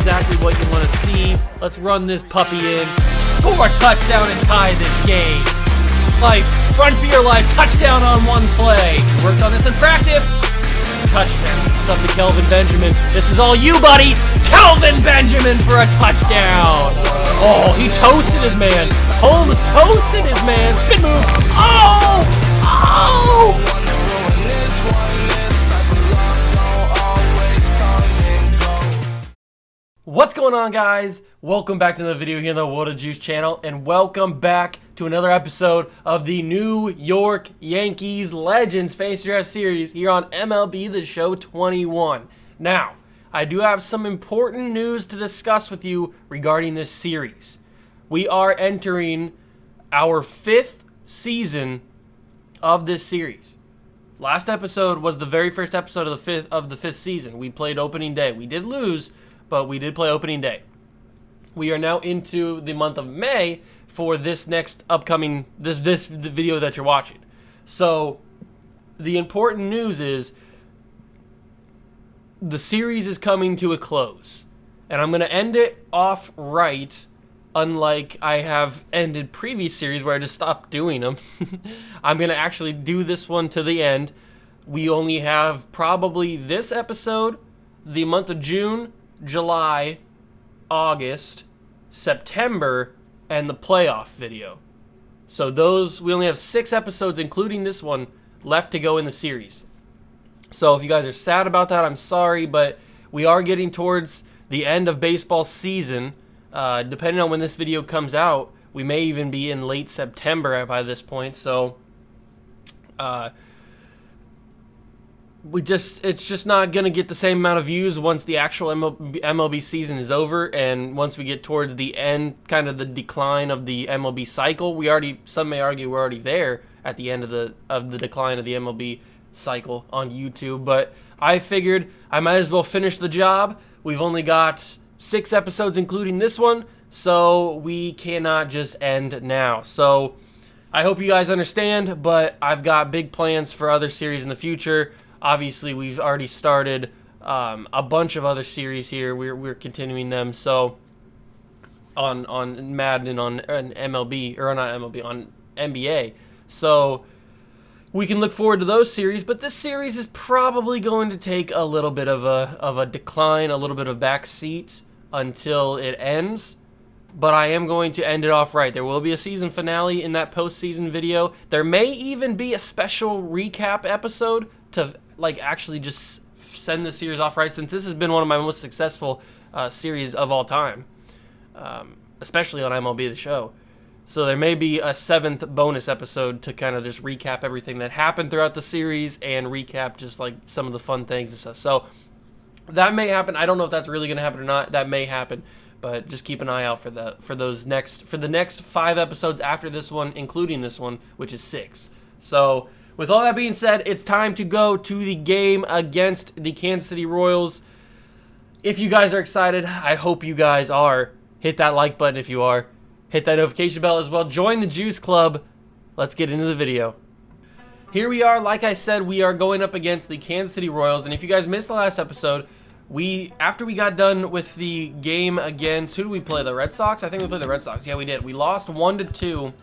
exactly what you want to see. Let's run this puppy in. Score a touchdown and tie this game. Life, run for your life, touchdown on one play. Worked on this in practice. Touchdown. It's up to Kelvin Benjamin. This is all you, buddy. Kelvin Benjamin for a touchdown. Oh, he toasted his man. Holmes toasted his man. Spin move. Oh! Oh! What's going on, guys? Welcome back to another video here on the World of Juice channel, and welcome back to another episode of the New York Yankees Legends Fantasy Draft Series here on MLB The Show 21. Now, I do have some important news to discuss with you regarding this series. We are entering our 5th season of this series. Last episode was the very first episode of the fifth season. We played opening day. We did lose, but we did play opening day. We are now into the month of May for this next upcoming, the video that you're watching. So the important news is the series is coming to a close. And I'm going to end it off right, unlike I have ended previous series where I just stopped doing them. I'm going to actually do this one to the end. We only have probably this episode, the month of June, July, August, September, and the playoff video. So we only have 6 episodes, including this one, left to go in the series. So if you guys are sad about that, I'm sorry, but we are getting towards the end of baseball season. Depending on when this video comes out, we may even be in late September by this point. So it's just not going to get the same amount of views once the actual MLB season is over, and once we get towards the end, kind of the decline of the MLB cycle. Some may argue we're already there at the end of the decline of the MLB cycle on YouTube, but I figured I might as well finish the job. We've only got 6 episodes, including this one, so we cannot just end now. So I hope you guys understand, but I've got big plans for other series in the future. Obviously, we've already started a bunch of other series here. We're continuing them. So on Madden, on MLB, or not MLB, on NBA. So we can look forward to those series. But this series is probably going to take a little bit of a decline, a little bit of backseat until it ends. But I am going to end it off right. There will be a season finale in that postseason video. There may even be a special recap episode to actually just send the series off right, since this has been one of my most successful series of all time, especially on MLB The Show. So there may be a 7th bonus episode to kind of just recap everything that happened throughout the series and recap just like some of the fun things and stuff. So that may happen. I don't know if that's really going to happen or not. That may happen, but just keep an eye out for the next 5 episodes after this one, including this one, which is 6. So with all that being said, it's time to go to the game against the Kansas City Royals. If you guys are excited, I hope you guys are. Hit that like button if you are. Hit that notification bell as well. Join the Juice Club. Let's get into the video. Here we are. Like I said, we are going up against the Kansas City Royals. And if you guys missed the last episode, after we got done with the game against, who did we play? The Red Sox? I think we played the Red Sox. Yeah, we did. We lost 1-2.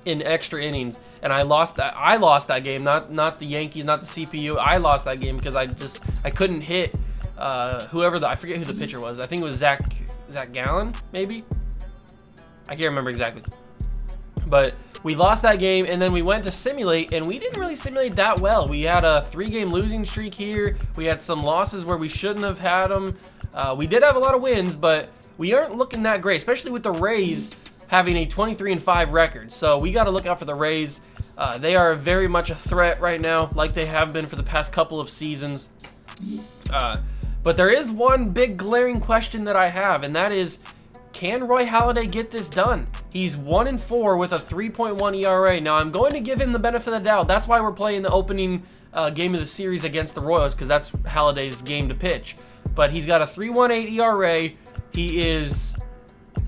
In extra innings, and I lost that game, not the Yankees, not the CPU. I lost that game because I couldn't hit I forget who the pitcher was. I think it was Zach Gallen, maybe. I can't remember exactly. But we lost that game, and then we went to simulate, and we didn't really simulate that well. We had a 3-game losing streak here. We had some losses where we shouldn't have had them. We did have a lot of wins, but we aren't looking that great, especially with the Rays having a 23-5 record. So we got to look out for the Rays. They are very much a threat right now, like they have been for the past couple of seasons. But there is one big glaring question that I have, and that is, can Roy Halladay get this done? He's 1-4 with a 3.1 ERA. Now, I'm going to give him the benefit of the doubt. That's why we're playing the opening game of the series against the Royals, because that's Halladay's game to pitch. But he's got a 3.18 ERA. He is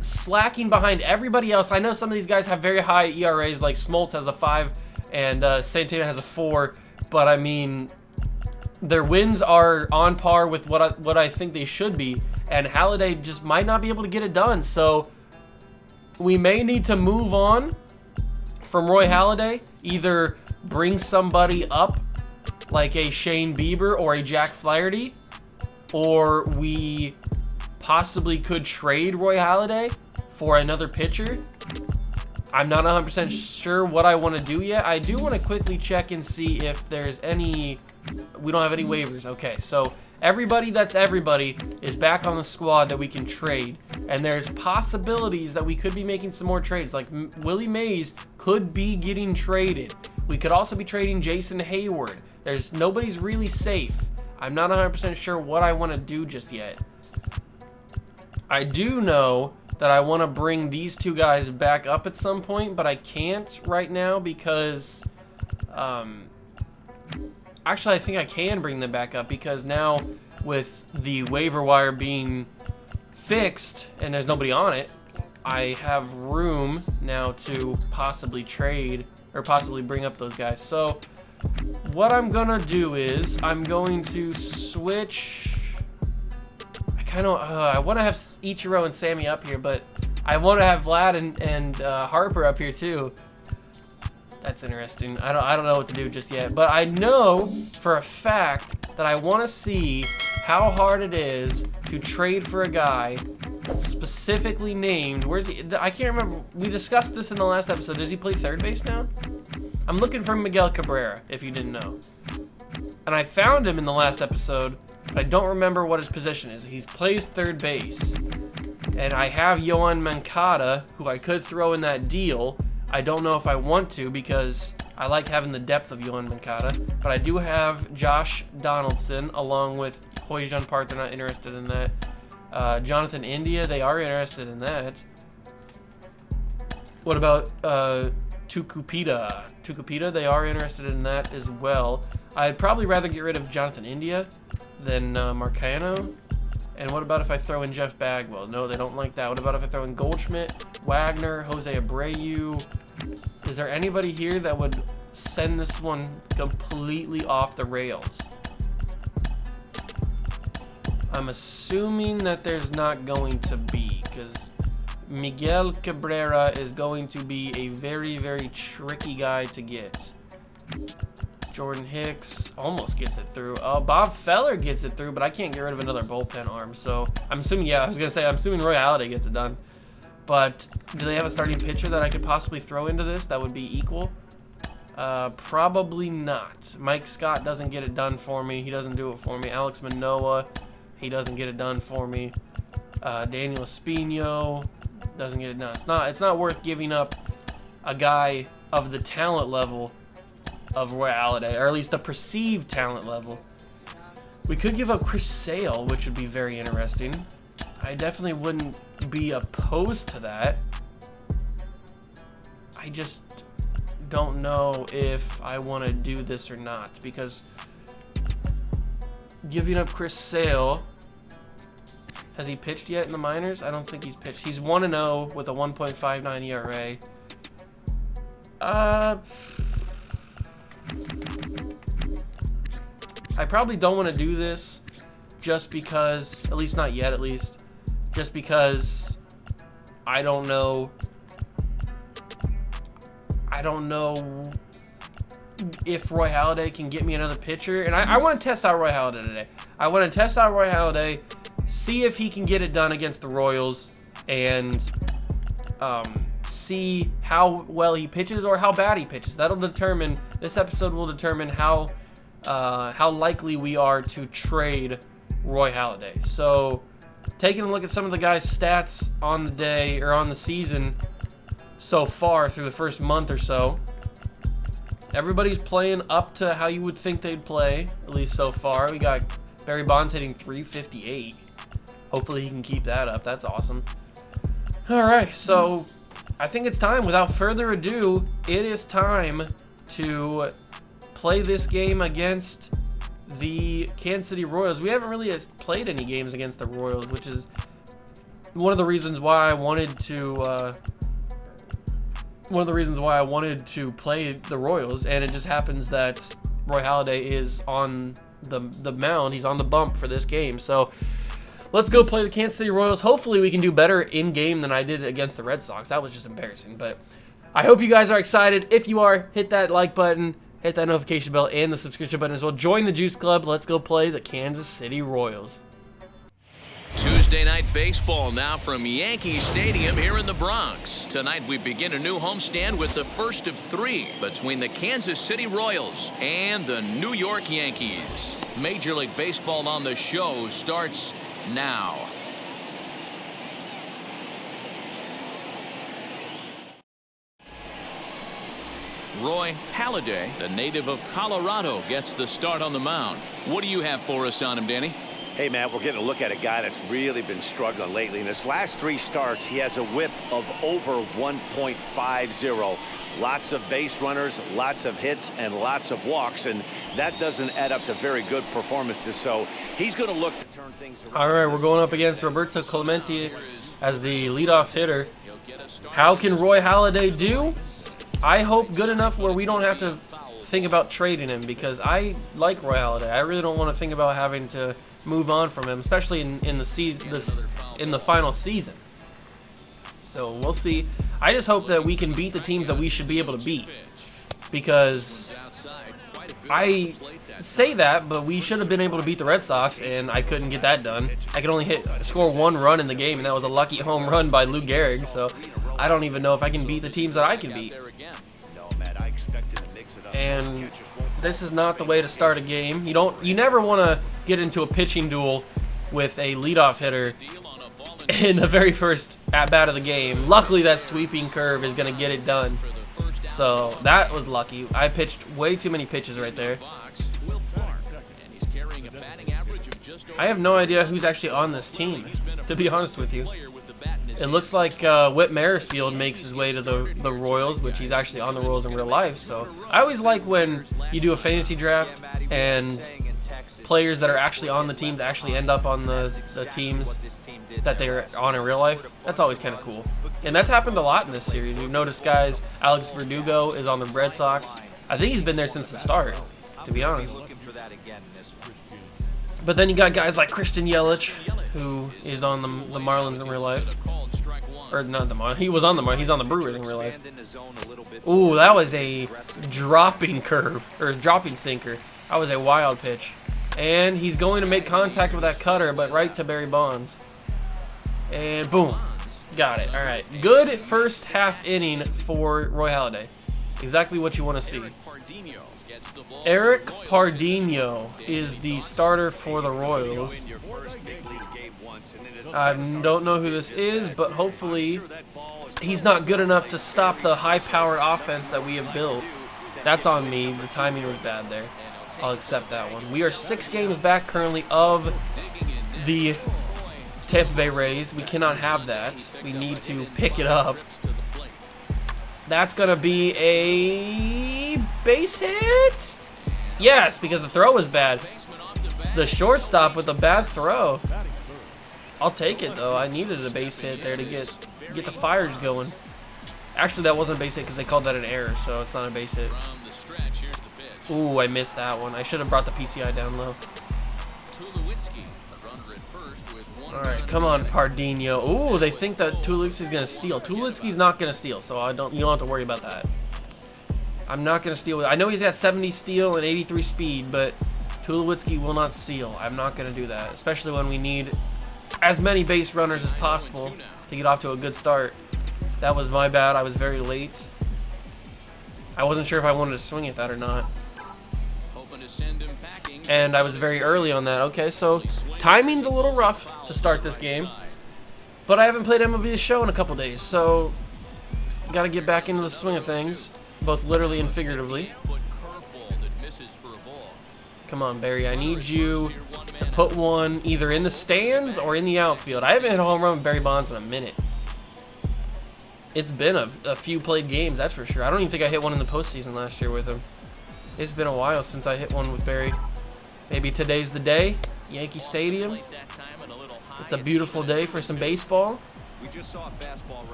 slacking behind everybody else. I know some of these guys have very high ERAs, like Smoltz has a 5 and Santana has a 4, but I mean, their wins are on par with what I think they should be, and Halladay just might not be able to get it done. So we may need to move on from Roy Halladay, either bring somebody up like a Shane Bieber or a Jack Flaherty, or we possibly could trade Roy Halladay for another pitcher. I'm not 100% sure what I want to do yet. I do want to quickly check and see if there's any... We don't have any waivers. Okay, so everybody that's everybody is back on the squad that we can trade. And there's possibilities that we could be making some more trades. Like Willie Mays could be getting traded. We could also be trading Jason Hayward. Nobody's really safe. I'm not 100% sure what I want to do just yet. I do know that I want to bring these two guys back up at some point, but I can't right now because... Actually, I think I can bring them back up because now with the waiver wire being fixed and there's nobody on it, I have room now to possibly trade or possibly bring up those guys. So what I'm gonna do is I'm going to switch. I want to have Ichiro and Sammy up here, but I want to have Vlad and Harper up here too. That's interesting. I don't know what to do just yet, but I know for a fact that I want to see how hard it is to trade for a guy specifically named. Where's he? I can't remember. We discussed this in the last episode. Does he play third base now? I'm looking for Miguel Cabrera, if you didn't know. And I found him in the last episode, but I don't remember what his position is. He plays third base. And I have Yohan Moncada, who I could throw in that deal. I don't know if I want to because I like having the depth of Yohan Moncada. But I do have Josh Donaldson along with Hoyjun Park. They're not interested in that. Jonathan India, they are interested in that. What about Tucupita? Tucupita, they are interested in that as well. I'd probably rather get rid of Jonathan India than Marcano. And what about if I throw in Jeff Bagwell? No, they don't like that. What about if I throw in Goldschmidt, Wagner, Jose Abreu? Is there anybody here that would send this one completely off the rails? I'm assuming that there's not going to be, because Miguel Cabrera is going to be a very, very tricky guy to get. Jordan Hicks almost gets it through. Bob Feller gets it through, but I can't get rid of another bullpen arm. So I'm assuming, I'm assuming Roy Halladay gets it done. But do they have a starting pitcher that I could possibly throw into this that would be equal? Probably not. Mike Scott doesn't get it done for me. He doesn't do it for me. Alex Manoah, he doesn't get it done for me. Daniel Espino doesn't get it done. It's not worth giving up a guy of the talent level of Roy Halladay, or at least the perceived talent level. We could give up Chris Sale, which would be very interesting. I definitely wouldn't be opposed to that. I just don't know if I want to do this or not, because giving up Chris Sale, has he pitched yet in the minors? I don't think he's pitched. He's 1-0 with a 1.59 ERA. I probably don't want to do this just because, at least not yet, just because I don't know if Roy Halladay can get me another pitcher. And I want to test out Roy Halladay today. I want to test out Roy Halladay, see if he can get it done against the Royals, and see how well he pitches or how bad he pitches. This episode will determine how likely we are to trade Roy Halladay. So, taking a look at some of the guys' stats on the day or on the season so far through the first month or so, everybody's playing up to how you would think they'd play, at least so far. We got Barry Bonds hitting .358. Hopefully he can keep that up. That's awesome. All right, so I think it's time. Without further ado, it is time to play this game against the Kansas City Royals. We haven't really played any games against the Royals, which is one of the reasons why I wanted to play the Royals. And it just happens that Roy Halladay is on the mound. He's on the bump for this game. So let's go play the Kansas City Royals. Hopefully we can do better in-game than I did against the Red Sox. That was just embarrassing. But I hope you guys are excited. If you are, hit that like button, hit that notification bell, and the subscription button as well. Join the Juice Club. Let's go play the Kansas City Royals. Tuesday night baseball now from Yankee Stadium here in the Bronx. Tonight we begin a new homestand with the first of 3 between the Kansas City Royals and the New York Yankees. Major League Baseball on the show starts now. Roy Halladay, the native of Colorado, gets the start on the mound. What do you have for us on him, Danny? Hey, man, we're getting a look at a guy that's really been struggling lately. In his last 3 starts, he has a whip of over 1.50. Lots of base runners, lots of hits, and lots of walks, and that doesn't add up to very good performances. So he's going to look to turn things around. All right, we're going up against Roberto Clemente as the leadoff hitter. How can Roy Halladay do? I hope good enough where we don't have to think about trading him, because I like Roy Halladay. I really don't want to think about having to move on from him, especially in the season, in the final season. So we'll see. I just hope that we can beat the teams that we should be able to beat, because I say that, but we should have been able to beat the Red Sox, and I couldn't get that done. I could only score 1 run in the game, and that was a lucky home run by Lou Gehrig. So I don't even know if I can beat the teams that I can beat. And this is not the way to start a game. You never want to get into a pitching duel with a leadoff hitter in the very first at-bat of the game. Luckily, that sweeping curve is going to get it done. So that was lucky. I pitched way too many pitches right there. I have no idea who's actually on this team, to be honest with you. It looks like Whit Merrifield makes his way to the Royals, which he's actually on the Royals in real life. So I always like when you do a fantasy draft and players that are actually on the teams actually end up on the teams that they're on in real life. That's always kind of cool. And that's happened a lot in this series. You've noticed, guys, Alex Verdugo is on the Red Sox. I think he's been there since the start, to be honest. But then you got guys like Christian Yelich, who is on the Marlins in real life. Or not the Marlins. He was on the Marlins. He's on the Brewers in real life. Ooh, that was a dropping curve, or dropping sinker. That was a wild pitch. And he's going to make contact with that cutter, but right to Barry Bonds. And boom. Got it. All right. Good first half inning for Roy Halladay. Exactly what you want to see. Eric Pardinho is the starter for the Royals. I don't know who this is, but hopefully he's not good enough to stop the high-powered offense that we have built. That's on me. The timing was bad there. I'll accept that one. We are 6 games back currently of the Tampa Bay Rays. We cannot have that. We need to pick it up. That's going to be a base hit? Yes, because the throw was bad. The shortstop with a bad throw. I'll take it, though. I needed a base hit there to get the fires going. Actually, that wasn't a base hit because they called that an error, so it's not a base hit. Ooh, I missed that one. I should have brought the PCI down low. All right, come on, Pardinho. Ooh, they think that Tulowitzki's going to steal. Tulowitzki's not going to steal, so you don't have to worry about that. I'm not going to steal. I know he's got 70 steal and 83 speed, but Tulowitzki will not steal. I'm not going to do that, especially when we need as many base runners as possible to get off to a good start. That was my bad. I was very late. I wasn't sure if I wanted to swing at that or not. And I was very early on that. Okay, so timing's a little rough to start this game. But I haven't played MLB The Show in a couple days, so got to get back into the swing of things, both literally and figuratively. Come on, Barry. I need you to put one either in the stands or in the outfield. I haven't hit a home run with Barry Bonds in a minute. It's been a few played games, that's for sure. I don't even think I hit one in the postseason last year with him. It's been a while since I hit one with Barry. Maybe today's the day. Yankee Stadium. It's a beautiful day for some baseball.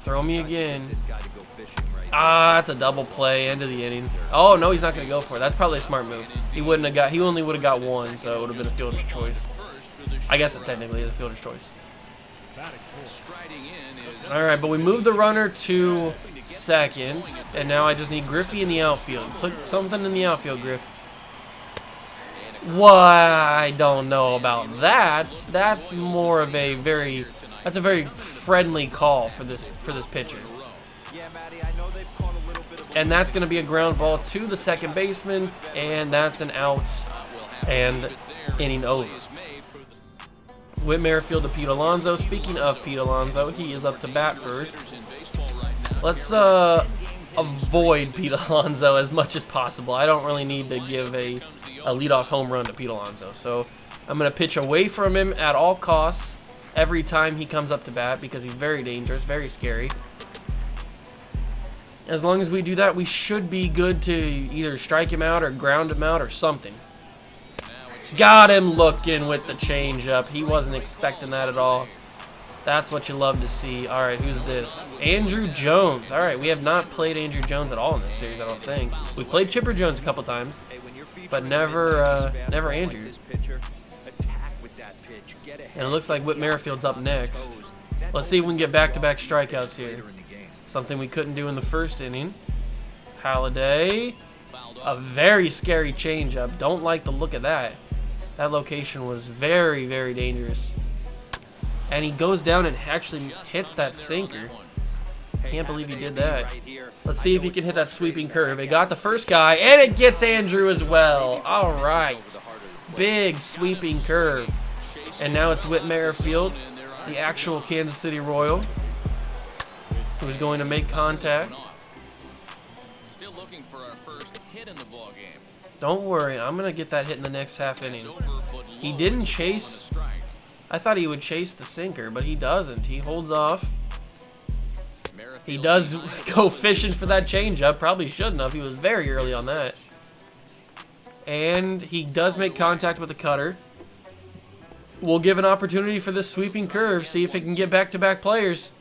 Throw me again. Ah, that's a double play, end of the inning. Oh no, he's not gonna go for it. That's probably a smart move. He only would have got one, so it would have been a fielder's choice. I guess it technically is a fielder's choice. All right, but we moved the runner to second, and now I just need Griffey in the outfield. Put something in the outfield, Griff. What? I don't know about that. That's more of a very friendly call for this pitcher. And that's going to be a ground ball to the second baseman, and that's an out and inning over. Whit Merrifield to Pete Alonso. Speaking of Pete Alonso, he is up to bat first. Let's avoid Pete Alonso as much as possible. I don't really need to give a leadoff home run to Pete Alonso. So I'm going to pitch away from him at all costs every time he comes up to bat because he's very dangerous, very scary. As long as we do that, we should be good to either strike him out or ground him out or something. Got him looking with the changeup. He wasn't expecting that at all. That's what you love to see. All right, who's this? Andrew Jones. All right, we have not played Andrew Jones at all in this series, I don't think. We've played Chipper Jones a couple times, but never Andrew. And it looks like Whit Merrifield's up next. Let's see if we can get back-to-back strikeouts here. Something we couldn't do in the first inning. Halladay. A very scary changeup. Don't like the look of that. That location was very, very dangerous. And he goes down and actually hits that sinker. Can't believe he did that. Let's see if he can hit that sweeping curve. It got the first guy, and it gets Andrew as well. All right. Big sweeping curve. And now it's Whit Merrifield, the actual Kansas City Royal, who's going to make contact. Still looking for our first hit in the ball game. Don't worry, I'm going to get that hit in the next half inning. He didn't chase. I thought he would chase the sinker, but he doesn't. He holds off. He does go fishing for that changeup. Probably shouldn't have. He was very early on that. And he does make contact with the cutter. We'll give an opportunity for this sweeping curve. See if it can get back-to-back players.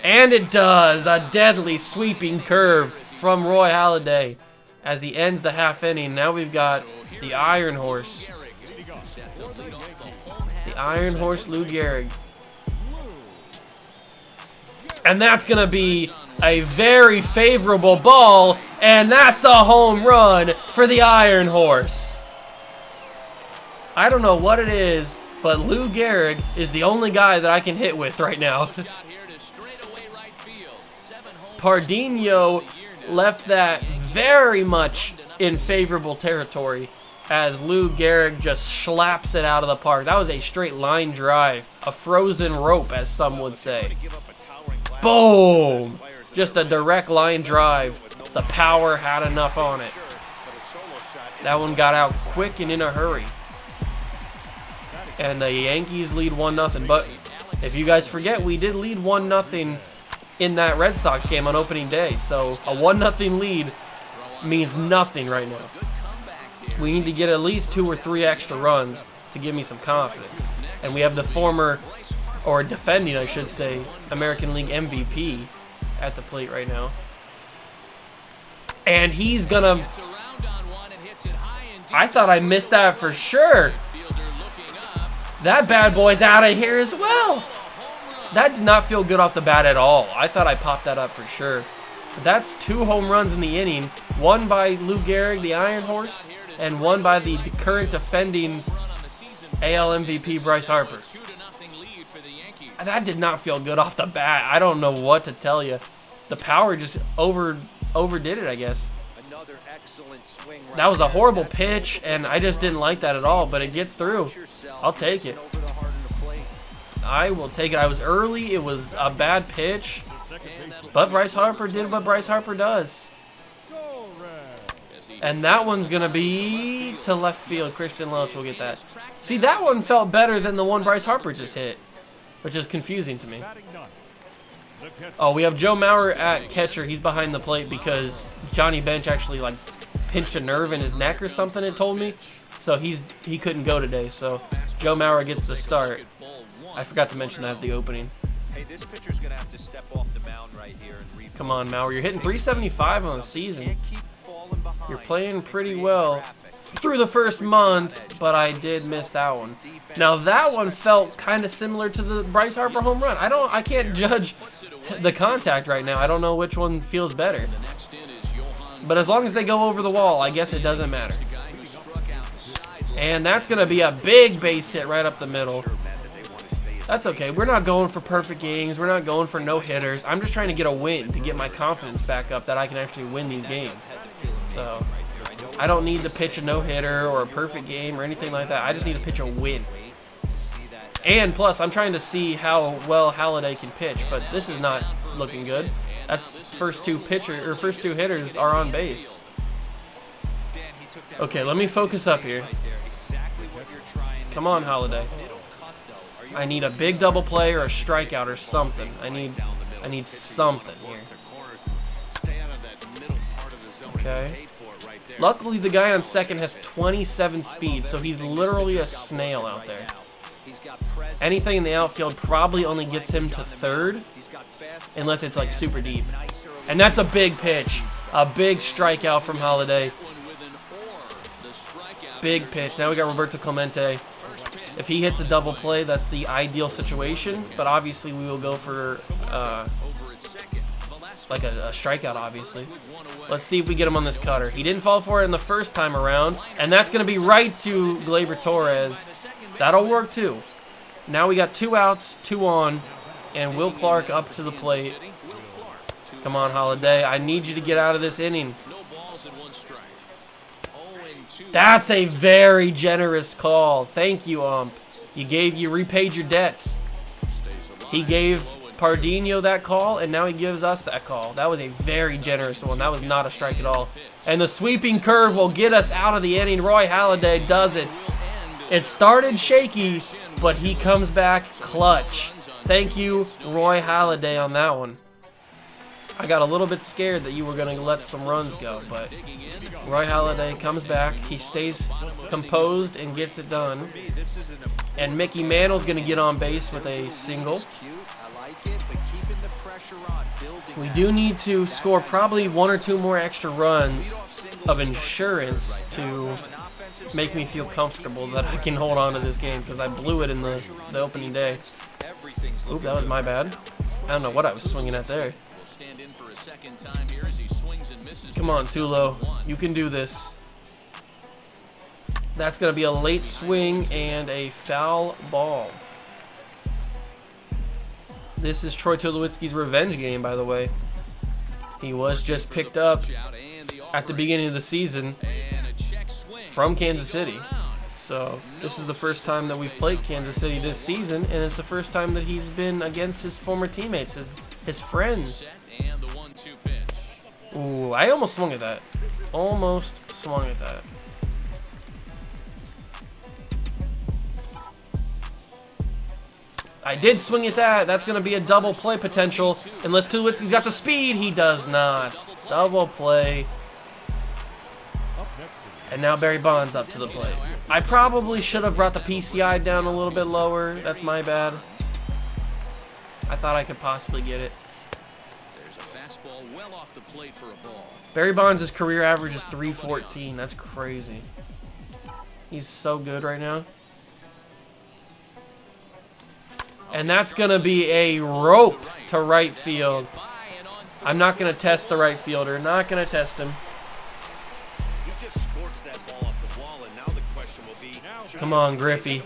And it does. A deadly sweeping curve from Roy Halladay as he ends the half inning. Now we've got the Iron Horse. The Iron Horse, Lou Gehrig. And that's going to be a very favorable ball, and that's a home run for the Iron Horse. I don't know what it is, but Lou Gehrig is the only guy that I can hit with right now. Pardinho left that very much in favorable territory as Lou Gehrig just slaps it out of the park. That was a straight line drive, a frozen rope, as some would say. Boom! Just a direct line drive. The power had enough on it. That one got out quick and in a hurry. And the Yankees lead 1-0. But if you guys forget, we did lead 1-0 in that Red Sox game on opening day. So a 1-0 lead means nothing right now. We need to get at least 2 or 3 extra runs to give me some confidence. And we have the former, or defending, I should say, American League MVP at the plate right now. And he's gonna... I thought I missed that for sure. That bad boy's out of here as well. That did not feel good off the bat at all. I thought I popped that up for sure. But that's 2 home runs in the inning. One by Lou Gehrig, the Iron Horse, and one by the current defending AL MVP, Bryce Harper. That did not feel good off the bat. I don't know what to tell you. The power just overdid it, I guess. That was a horrible pitch, and I just didn't like that at all, but it gets through. I'll take it. I will take it. I was early. It was a bad pitch, but Bryce Harper did what Bryce Harper does. And that one's going to be to left field. Christian Welch will get that. See, that one felt better than the one Bryce Harper just hit, which is confusing to me. Oh, we have Joe Mauer at catcher. He's behind the plate because Johnny Bench actually like pinched a nerve in his neck or something, it told me. So he couldn't go today. So Joe Mauer gets the start. I forgot to mention that at the opening. Hey, this pitcher's gonna have to step off the mound right here and Come on, Mauer. You're hitting 375 on the season. You're playing pretty well. through the first month, but I did miss that one. Now that one felt kind of similar to the Bryce Harper home run. I can't judge the contact right now. I don't know which one feels better. But as long as they go over the wall, I guess it doesn't matter. And that's going to be a big base hit right up the middle. That's okay. We're not going for perfect games. We're not going for no hitters. I'm just trying to get a win to get my confidence back up that I can actually win these games. So I don't need to pitch a no-hitter or a perfect game or anything like that. I just need to pitch a win. And plus, I'm trying to see how well Halladay can pitch, but this is not looking good. That's first two hitters are on base. Okay, let me focus up here. Come on, Halladay. I need a big double play or a strikeout or something. I need something here. Okay. Luckily, the guy on second has 27 speed, so he's literally a snail out there. Anything in the outfield probably only gets him to third, unless it's like super deep. And that's a big pitch. A big strikeout from Halladay. Big pitch. Now we got Roberto Clemente. If he hits a double play, that's the ideal situation, but obviously we will go for like a strikeout, obviously. Let's see if we get him on this cutter. He didn't fall for it in the first time around, and that's going to be right to Gleyber Torres. That'll work too. Now we got 2 outs, 2 on, and Will Clark up to the plate. Come on, Halladay. I need you to get out of this inning. That's a very generous call. Thank you, ump. You repaid your debts. He gave Pardinho that call, and now he gives us that call. That was a very generous one. That was not a strike at all. And the sweeping curve will get us out of the inning. Roy Halladay does it. It started shaky, but he comes back clutch. Thank you, Roy Halladay, on that one. I got a little bit scared that you were going to let some runs go, but Roy Halladay comes back. He stays composed and gets it done. And Mickey Mantle's going to get on base with a single. We do need to score probably 1 or 2 more extra runs of insurance to make me feel comfortable that I can hold on to this game, because I blew it in the opening day. Oop, that was my bad. I don't know what I was swinging at there. Come on, Tulo. You can do this. That's going to be a late swing and a foul ball. This is Troy Tulowitzki's revenge game, by the way. He was just picked up at the beginning of the season from Kansas City. So this is the first time that we've played Kansas City this season, and it's the first time that he's been against his former teammates, his friends. Ooh, I almost swung at that. Almost swung at that. I did swing at that. That's going to be a double play potential. Unless Tulowitzki's got the speed. He does not. Double play. And now Barry Bonds up to the plate. I probably should have brought the PCI down a little bit lower. That's my bad. I thought I could possibly get it. There's a fastball well off the plate for a ball. Barry Bonds' career average is 314. That's crazy. He's so good right now. And that's going to be a rope to right field. I'm not going to test the right fielder. Not going to test him. Come on, Griffey.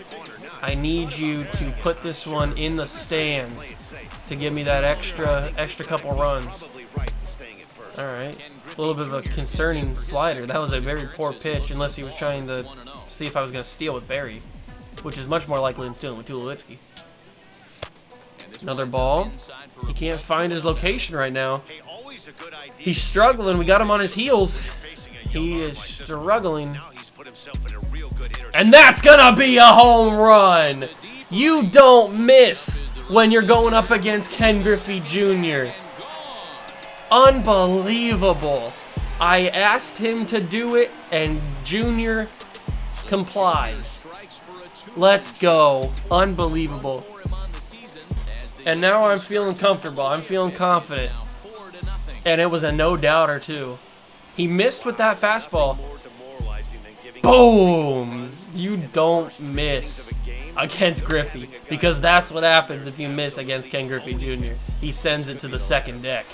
I need you to put this one in the stands to give me that extra couple runs. All right. A little bit of a concerning slider. That was a very poor pitch, unless he was trying to see if I was going to steal with Barry, which is much more likely than stealing with Tulowitzki. Another ball. He can't find his location right now. He's struggling. We got him on his heels. He is struggling. And that's gonna be a home run. You don't miss when you're going up against Ken Griffey Jr. Unbelievable. I asked him to do it, and Jr. complies. Let's go. Unbelievable. And now I'm feeling comfortable. I'm feeling confident. And it was a no-doubter, too. He missed with that fastball. Boom! You don't miss against Griffey, because that's what happens if you miss against Ken Griffey Jr. He sends it to the second deck.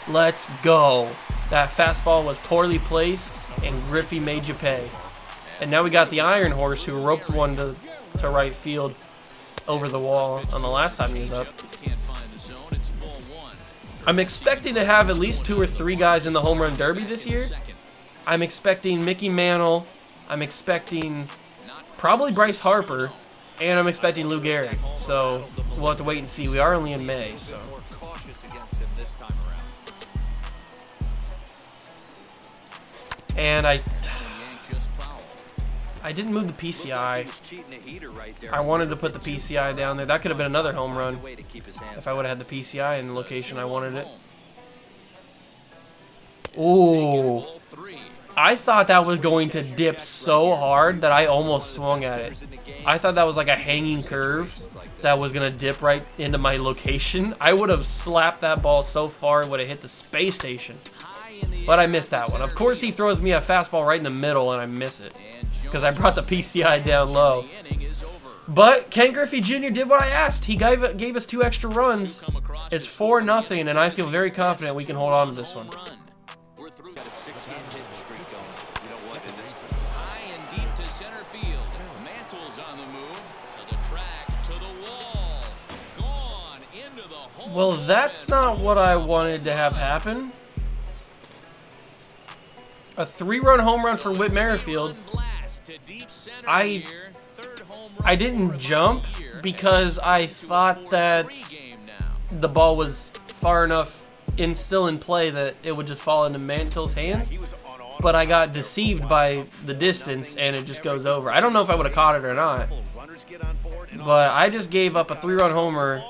Let's go. That fastball was poorly placed, and Griffey made you pay. And now we got the Iron Horse, who roped one to right field over the wall on the last time he was up. I'm expecting to have at least 2 or 3 guys in the home run derby this year. I'm expecting Mickey Mantle. I'm expecting probably Bryce Harper. And I'm expecting Lou Gehrig. So we'll have to wait and see. We are only in May, so. And I didn't move the PCI. I wanted to put the PCI down there. That could have been another home run if I would have had the PCI in the location I wanted it. Ooh. I thought that was going to dip so hard that I almost swung at it. I thought that was like a hanging curve that was going to dip right into my location. I would have slapped that ball so far it would have hit the space station. But I missed that one. Of course, he throws me a fastball right in the middle and I miss it, because I brought the PCI down low. But Ken Griffey Jr. did what I asked. He gave us 2 extra runs. It's 4-0, and I feel very confident we can hold on to this one. Well, that's not what I wanted to have happen. A 3-run home run for Whit Merrifield. I didn't jump because I thought that the ball was far enough still in play that it would just fall into Mantle's hands. But I got deceived by the distance and it just goes over. I don't know if I would have caught it or not. But I just gave up a 3-run homer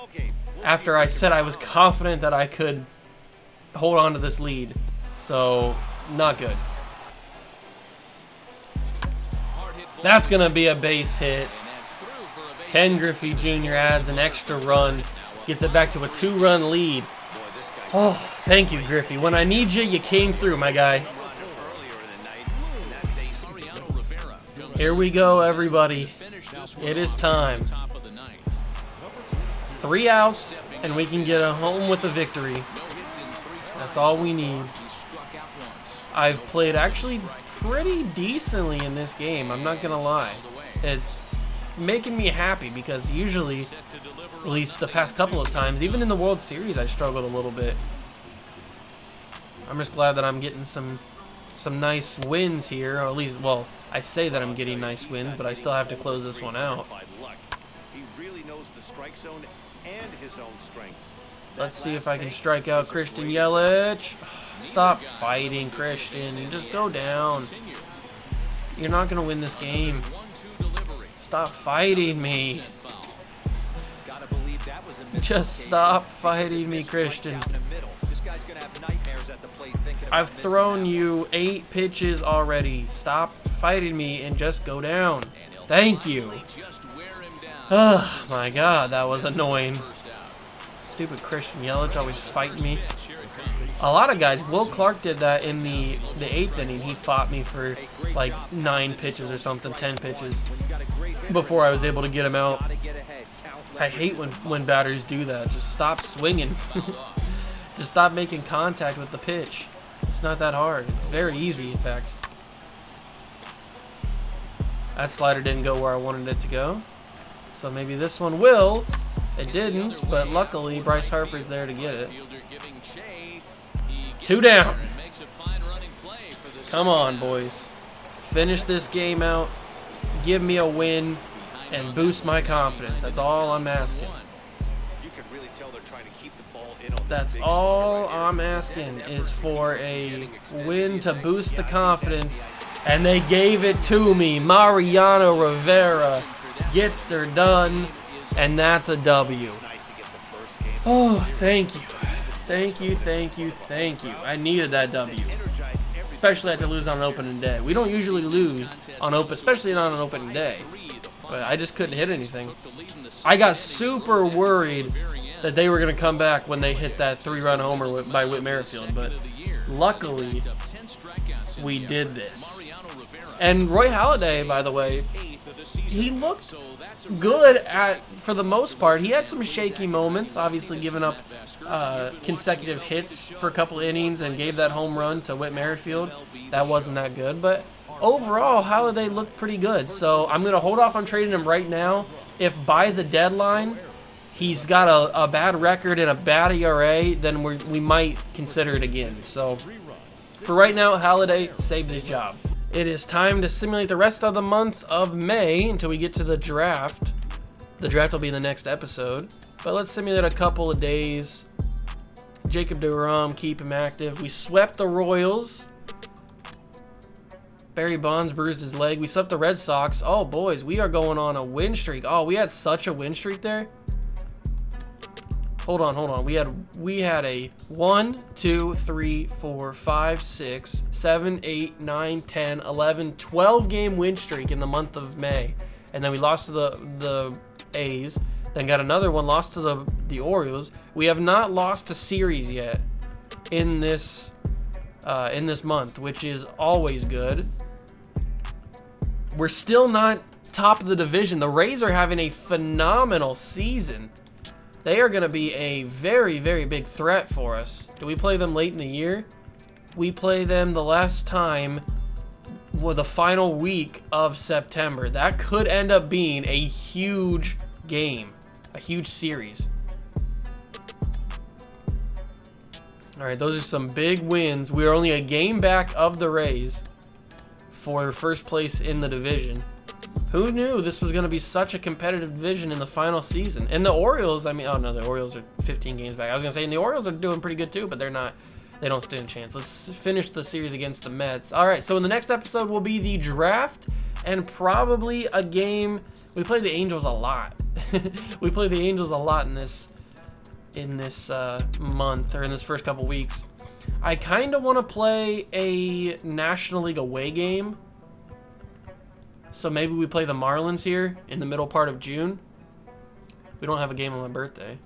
after I said I was confident that I could hold on to this lead. So, not good. That's going to be a base hit. Ken Griffey Jr. adds an extra run. Gets it back to a 2-run lead. Oh, thank you, Griffey. When I need you, you came through, my guy. Here we go, everybody. It is time. 3 outs, and we can get a home with a victory. That's all we need. I've played actually pretty decently in this game, I'm not gonna lie. It's making me happy because usually, at least the past couple of times, even in the World Series, I struggled a little bit. I'm just glad that I'm getting some nice wins here, or at least, well, I say that I'm getting nice wins, but I still have to close this one out. Let's see if I can strike out Christian Yelich. Stop fighting, Christian. Just go down. You're not going to win this game. Stop fighting me. Just stop fighting me, Christian. I've thrown you 8 pitches already. Stop fighting me and just go down. Thank you. Oh my God, that was annoying. Stupid Christian Yelich always fighting me. A lot of guys, Will Clark did that in the 8th inning. He fought me for like 9 pitches or something, 10 pitches, before I was able to get him out. I hate when batters do that. Just stop swinging. Just stop making contact with the pitch. It's not that hard. It's very easy, in fact. That slider didn't go where I wanted it to go. So maybe this one will. It didn't, but luckily Bryce Harper's there to get it. 2 down. Come on, boys. Finish this game out. Give me a win and boost my confidence. That's all I'm asking. That's all I'm asking is for a win to boost the confidence. And they gave it to me. Mariano Rivera gets her done. And that's a W. Oh, thank you. Thank you, thank you, thank you. I needed that W. Especially after lose on an opening day. We don't usually lose on especially not on an opening day. But I just couldn't hit anything. I got super worried that they were going to come back when they hit that 3-run homer by Whit Merrifield. But luckily, we did this. And Roy Halladay, by the way, he looked good for the most part. He had some shaky moments, obviously giving up consecutive hits for a couple innings and gave that home run to Whit Merrifield. That wasn't that good, but overall, Halladay looked pretty good. So I'm going to hold off on trading him right now. If by the deadline he's got a bad record and a bad ERA, then we might consider it again. So for right now, Halladay saved his job. It is time to simulate the rest of the month of May until we get to the draft. The draft will be in the next episode. But let's simulate a couple of days. Jacob deGrom, keep him active. We swept the Royals. Barry Bonds bruised his leg. We swept the Red Sox. Oh, boys, we are going on a win streak. Oh, we had such a win streak there. Hold on. We had a 1, 2, 3, 4, 5, 6, 7, 8, 9, 10, 11, 12 game win streak in the month of May. And then we lost to the A's. Then got another one, lost to the Orioles. We have not lost a series yet in this month, which is always good. We're still not top of the division. The Rays are having a phenomenal season. They are going to be a very, very big threat for us. Do we play them late in the year? We play them the last time with the final week of September. That could end up being a huge game, a huge series. All right, those are some big wins. We are only a game back of the Rays for first place in the division. Who knew this was going to be such a competitive division in the final season? And the Orioles, the Orioles are 15 games back. I was going to say, and the Orioles are doing pretty good too, but they don't stand a chance. Let's finish the series against the Mets. All right, so in the next episode will be the draft and probably a game. We play the Angels a lot. We play the Angels a lot in this month, or in this first couple weeks. I kind of want to play a National League away game. So maybe we play the Marlins here in the middle part of June. We don't have a game on my birthday.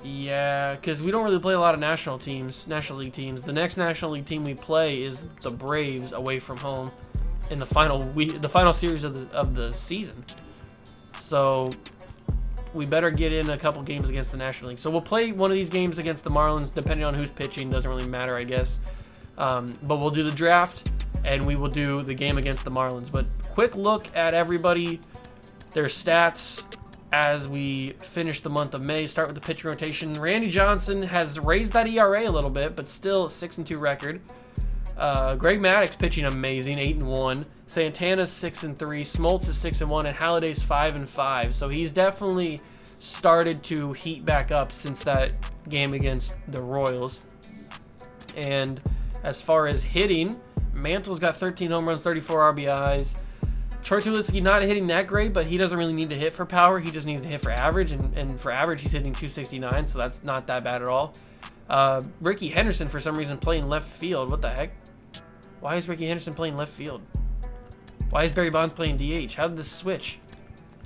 Yeah, because we don't really play a lot of National League teams. The next National League team we play is the Braves away from home in the final series of the season. So we better get in a couple games against the National League. So we'll play one of these games against the Marlins, depending on who's pitching. Doesn't really matter, I guess. But we'll do the draft, and we will do the game against the Marlins. But quick look at everybody, their stats as we finish the month of May. Start with the pitching rotation. Randy Johnson has raised that ERA a little bit, but still 6-2 record. Greg Maddux pitching amazing, 8-1. Santana's 6-3. Smoltz is 6-1, and Halladay's 5-5. So he's definitely started to heat back up since that game against the Royals. And as far as hitting, Mantle's got 13 home runs, 34 RBIs. Troy Tulowitzki not hitting that great, but he doesn't really need to hit for power. He just needs to hit for average, and for average, he's hitting 269, so that's not that bad at all. Ricky Henderson, for some reason, playing left field. What the heck? Why is Ricky Henderson playing left field? Why is Barry Bonds playing DH? How did this switch?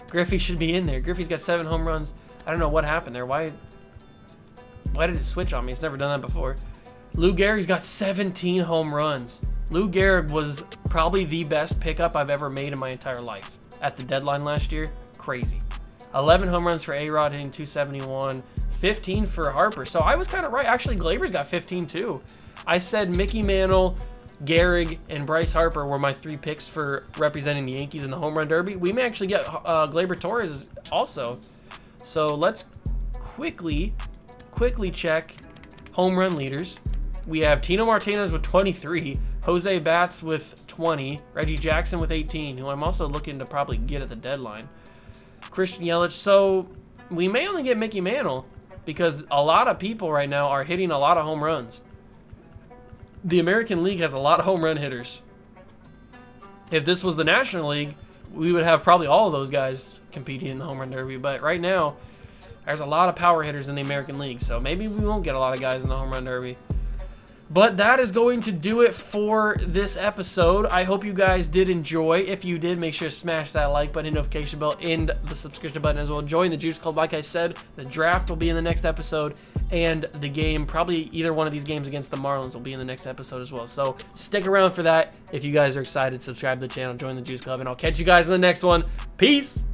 Griffey should be in there. Griffey's got 7 home runs. I don't know what happened there. Why did it switch on me? It's never done that before. Lou Gehrig's got 17 home runs. Lou Gehrig was probably the best pickup I've ever made in my entire life. At the deadline last year, crazy. 11 home runs for A-Rod, hitting 271. 15 for Harper. So I was kind of right. Actually, Glaber's got 15 too. I said Mickey Mantle, Gehrig, and Bryce Harper were my 3 picks for representing the Yankees in the home run derby. We may actually get Gleyber Torres also. So let's quickly check home run leaders. We have Tino Martinez with 23, Jose Bats with 20, Reggie Jackson with 18, who I'm also looking to probably get at the deadline. Christian Yelich. So we may only get Mickey Mantle because a lot of people right now are hitting a lot of home runs. The American League has a lot of home run hitters. If this was the National League, we would have probably all of those guys competing in the home run derby. But right now, there's a lot of power hitters in the American League, so maybe we won't get a lot of guys in the home run derby. But that is going to do it for this episode. I hope you guys did enjoy. If you did, make sure to smash that like button, notification bell, and the subscription button as well. Join the Juice Club. Like I said, the draft will be in the next episode, and the game, probably either one of these games against the Marlins, will be in the next episode as well. So stick around for that. If you guys are excited, subscribe to the channel, join the Juice Club, and I'll catch you guys in the next one. Peace!